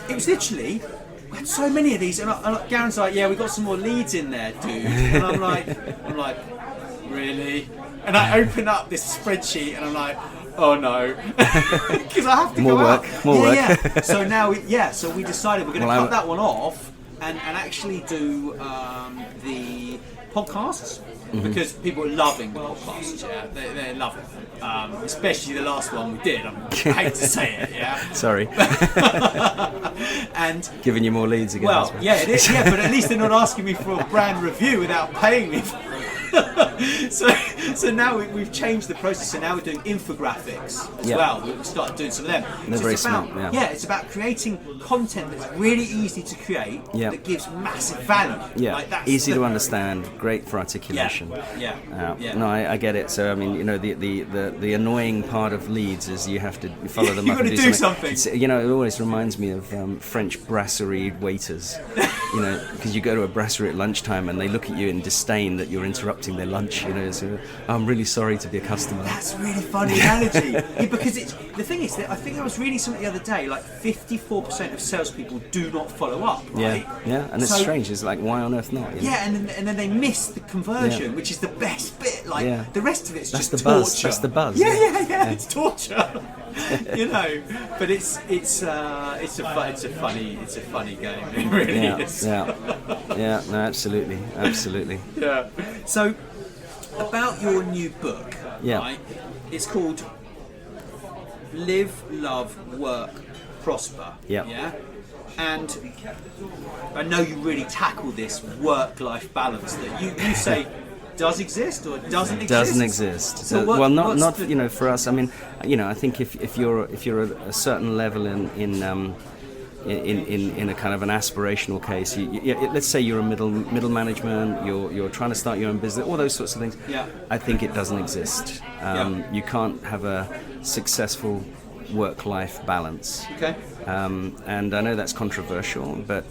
it was literally, we had so many of these, and Garen's like, we got some more leads in there, dude. And I'm like, really? And I open up this spreadsheet and I'm like, oh no, because I have to more go work, out. More work. So now, so we decided we're going to cut that one off. and actually do the podcasts, because people are loving the podcasts. Yeah, they're loving them, especially the last one we did. I hate to say it, yeah. Sorry. And giving you more leads again. well, yeah, it is. Yeah, but at least they're not asking me for a brand review without paying me. So now we've changed the process. So now we're doing infographics as well. We've started doing some of them. They're very smart. Yeah. It's about creating content that's really easy to create, that gives massive value. Yeah, like that's easy to understand, great for articulation. No, I get it. So I mean, you know, the annoying part of leads is you have to follow them up and do something. It's, you know, it always reminds me of French brasserie waiters. You know, because you go to a brasserie at lunchtime and they look at you in disdain that you're interrupting their lunch. You know, so I'm really sorry to be a customer. That's a really funny analogy. Yeah, because it's the thing is that I think I was reading something the other day. Like 54% of salespeople do not follow up. Right? Yeah, and it's strange. It's like, why on earth not? You know? Yeah, and then they miss the conversion, which is the best bit. Like the rest of it's that's just the torture. buzz. That's the buzz. Yeah. It's torture. You know, but it's a funny game. It really is. Yeah. No, absolutely. Yeah. So, about your new book, right? It's called Live, Love, Work, Prosper. Yeah. And I know you really tackle this work-life balance that you say does exist or doesn't exist. Doesn't exist. So well, not you know, for us. I mean, you know, I think if you're at a certain level in a kind of an aspirational case, let's say you're a middle management, you're trying to start your own business, all those sorts of things. Yeah. I think it doesn't exist. You can't have a successful work-life balance. Okay. And I know that's controversial, but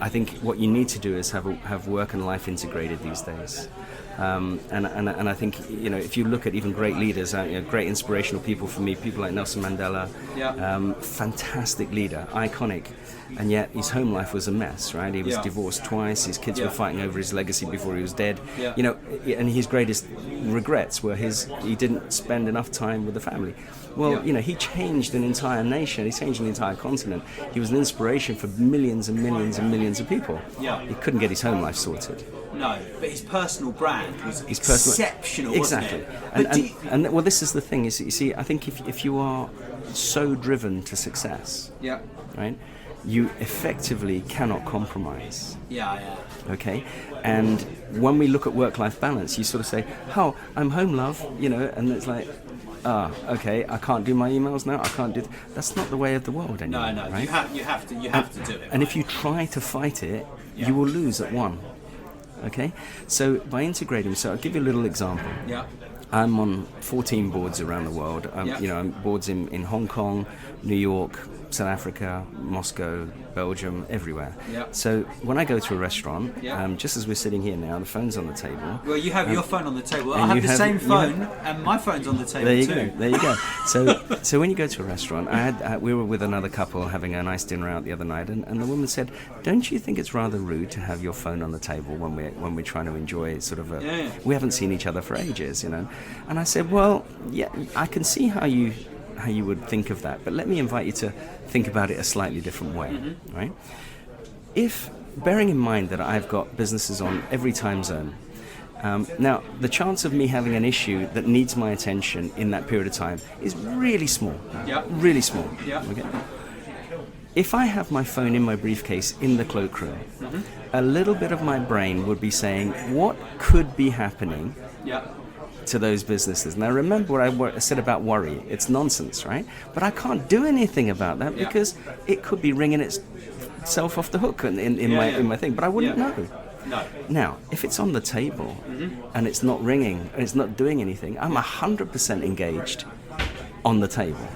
I think what you need to do is have work and life integrated these days. And I think, you know, if you look at even great leaders, great inspirational people for me, people like Nelson Mandela, fantastic leader, iconic, and yet his home life was a mess, right? He was divorced twice, his kids were fighting over his legacy before he was dead, you know, and his greatest regrets were he didn't spend enough time with the family. Well, you know, he changed an entire nation, he changed an entire continent. He was an inspiration for millions and millions and millions of people. Yeah. He couldn't get his home life sorted. No, but his personal brand was exceptional, exactly. Wasn't it? And well, this is the thing, is, you see, I think if you are so driven to success, right, you effectively cannot compromise. Yeah. Okay? And when we look at work-life balance, you sort of say, oh, I'm home, love, you know, and it's like, okay, I can't do my emails now, I can't do that's not the way of the world anymore. No, right? you have to do it. And if you try to fight it, you will lose at one. Okay? So by integrating, so I'll give you a little example. Yeah. I'm on 14 boards around the world. You know, I'm boards in Hong Kong, New York, South Africa, Moscow, Belgium, everywhere. Yep. So when I go to a restaurant, just as we're sitting here now, the phone's on the table. Well, you have your phone on the table. I have the same phone, and my phone's on the table too. There you go. So when you go to a restaurant, we were with another couple having a nice dinner out the other night, and the woman said, "Don't you think it's rather rude to have your phone on the table when we're trying to enjoy sort of we haven't seen each other for ages, you know?" And I said, "Well, yeah, I can see how you would think of that, but let me invite you to think about it a slightly different way, right? If, bearing in mind that I've got businesses on every time zone, now the chance of me having an issue that needs my attention in that period of time is really small, really small. Okay? If I have my phone in my briefcase in the cloakroom, a little bit of my brain would be saying, what could be happening to those businesses? Now remember what I said about worry. It's nonsense, right? But I can't do anything about that because it could be ringing itself off the hook in my thing, but I wouldn't know. No. Now, if it's on the table and it's not ringing and it's not doing anything, I'm 100% engaged on the table.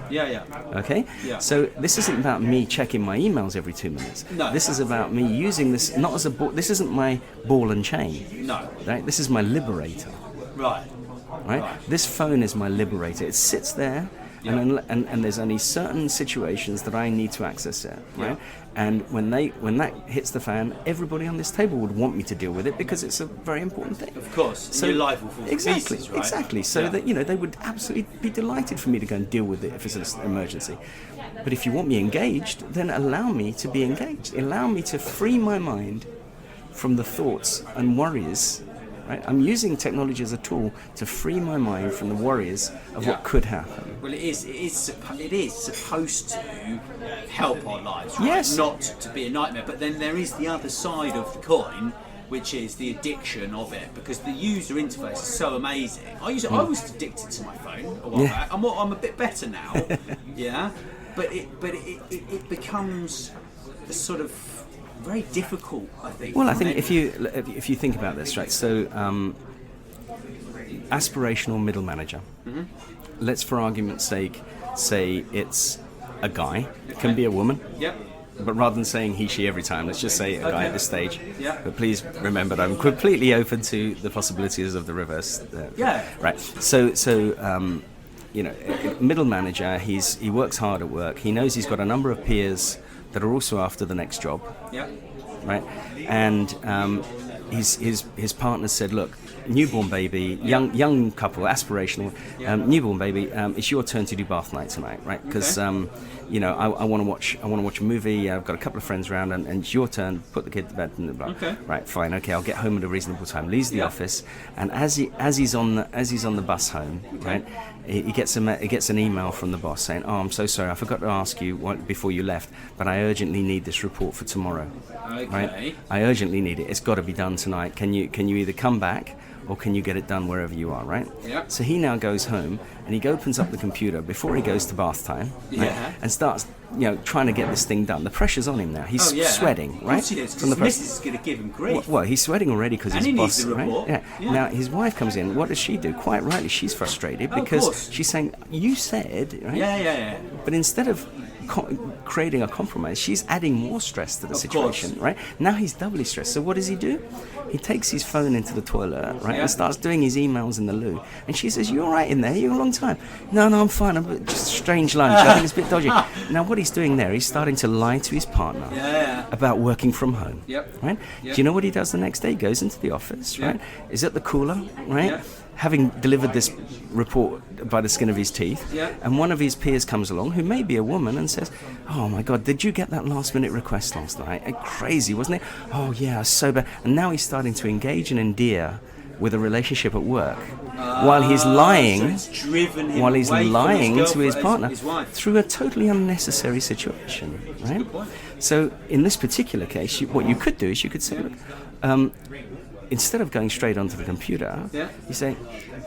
Okay? So this isn't about me checking my emails every 2 minutes. No. This is about me using this not as a ball. This isn't my ball and chain. No. Right? This is my liberator. Right. This phone is my liberator. It sits there and there's only certain situations that I need to access it, right? And when that hits the fan, everybody on this table would want me to deal with it because it's a very important thing. Of course, so your life will fall to pieces, right? Exactly. So that they would absolutely be delighted for me to go and deal with it if it's an emergency. But if you want me engaged, then allow me to be engaged. Allow me to free my mind from the thoughts and worries. Right? I'm using technology as a tool to free my mind from the worries of what could happen. Well, it is supposed to help our lives, right? Yes. Not to be a nightmare. But then there is the other side of the coin, which is the addiction of it, because the user interface is so amazing. I was addicted to my phone a while back. I'm a bit better now, But it becomes a sort of very difficult, I think. Well, I think if you think about this, right? So, aspirational middle manager. Mm-hmm. Let's, for argument's sake, say it's a guy. It can be a woman. Yep. But rather than saying he, she every time, let's just say a guy at this stage. Yeah. But please remember that I'm completely open to the possibilities of the reverse. Right. So. Middle manager. He works hard at work. He knows he's got a number of peers that are also after the next job. Yeah. Right. And his partner said, look, newborn baby, young couple, aspirational, newborn baby. It's your turn to do bath night tonight, right? Because I want to watch a movie. I've got a couple of friends around, and it's your turn. Put the kid to bed. And blah. Okay. Right, fine. Okay, I'll get home at a reasonable time. Leaves the office, and as he's on the bus home, right, he gets an email from the boss saying, "Oh, I'm so sorry. I forgot to ask you before you left, but I urgently need this report for tomorrow. Okay. Right? I urgently need it. It's got to be done tonight. Can you either come back?" Or can you get it done wherever you are, right? Yeah. So he now goes home and he opens up the computer before he goes to bath time, right? And starts, trying to get this thing done. The pressure's on him now. He's sweating, right? Of course he is, because his missus is going to give him grief. Well, he's sweating already because his boss, needs the report. Right? Yeah. Now his wife comes in. What does she do? Quite rightly, she's frustrated because she's saying, "You said," right? Yeah. But instead of creating a compromise, she's adding more stress to the situation, right? Now he's doubly stressed. So what does he do? He takes his phone into the toilet, right, and starts doing his emails in the loo. And she says, "You all right in there? You're a long time." "No, I'm fine. I'm just a strange lunch. I think it's a bit dodgy." Now what he's doing there, he's starting to lie to his partner about working from home. Yep. Right? Yep. Do you know what he does the next day? He goes into the office, right? Is at the cooler, right? Having delivered this report by the skin of his teeth, and one of his peers comes along, who may be a woman, and says, "Oh my God, did you get that last-minute request last night? Crazy, wasn't it? Oh yeah, so bad." And now he's starting to engage and endear with a relationship at work, while he's lying, to his partner through a totally unnecessary situation, right? So in this particular case, what you could do is you could say, look, instead of going straight onto the computer, you say,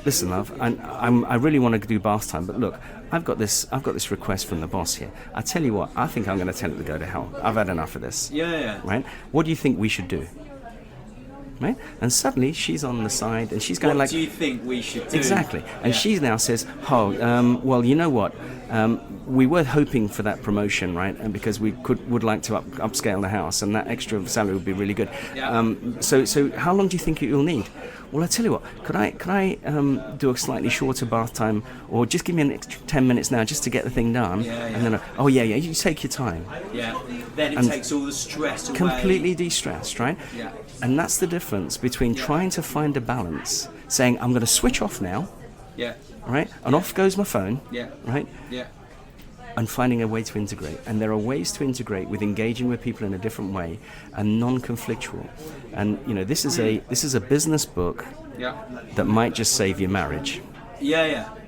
"Listen, love, I really want to do bath time, but look, I've got this request from the boss here. I tell you what, I think I'm going to tell it to go to hell. I've had enough of this." Right? "What do you think we should do?" Right? And suddenly she's on the side and she's going, "What do you think we should do?" Exactly. And she now says, "Well, you know what? We were hoping for that promotion, right? And because we would like to upscale the house, and that extra salary would be really good. So how long do you think you'll need?" "Well, I tell you what, could I do a slightly shorter bath time, or just give me an extra 10 minutes now just to get the thing done?" And then, you take your time. Then it takes all the stress away. Completely de-stressed, right? And that's the difference between trying to find a balance, saying, "I'm going to switch off now." Right? And off goes my phone. Right? And finding a way to integrate. And there are ways to integrate with engaging with people in a different way and non-conflictual. And this is a business book that might just save your marriage.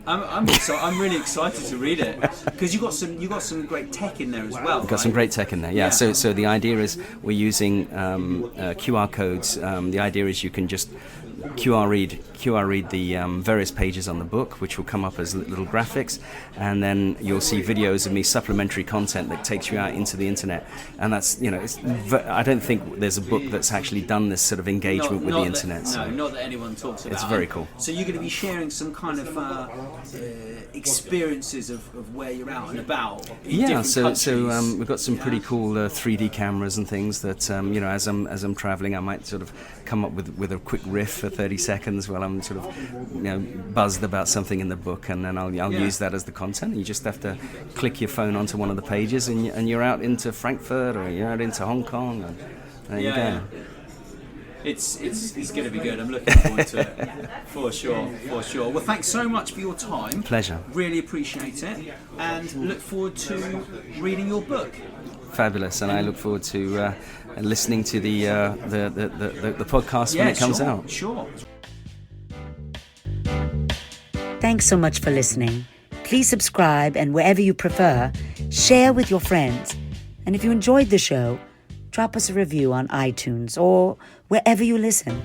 I'm really excited to read it, because you got some great tech in there as well. We've got some great tech in there, yeah. So the idea is we're using QR codes. The idea is you can just QR read the various pages on the book, which will come up as little graphics, and then you'll see videos of me, supplementary content that takes you out into the internet. And that's, I don't think there's a book that's actually done this sort of engagement with the internet. Not that anyone talks about. It's very cool. So you're going to be sharing some kind of experiences of where you're out and about. So we've got some pretty cool 3D cameras and things that as I'm traveling, I might sort of come up with a quick riff for 30 seconds while I'm sort of buzzed about something in the book, and then I'll use that as the content. You just have to click your phone onto one of the pages, and you're out into Frankfurt, or you're out into Hong Kong, and there you go. Yeah. It's going to be good. I'm looking forward to it, for sure. Well, thanks so much for your time. Pleasure. Really appreciate it, and look forward to reading your book. Fabulous, and I look forward to listening to the podcast when it comes out. Sure. Thanks so much for listening. Please subscribe, and wherever you prefer, share with your friends. And if you enjoyed the show, drop us a review on iTunes or wherever you listen.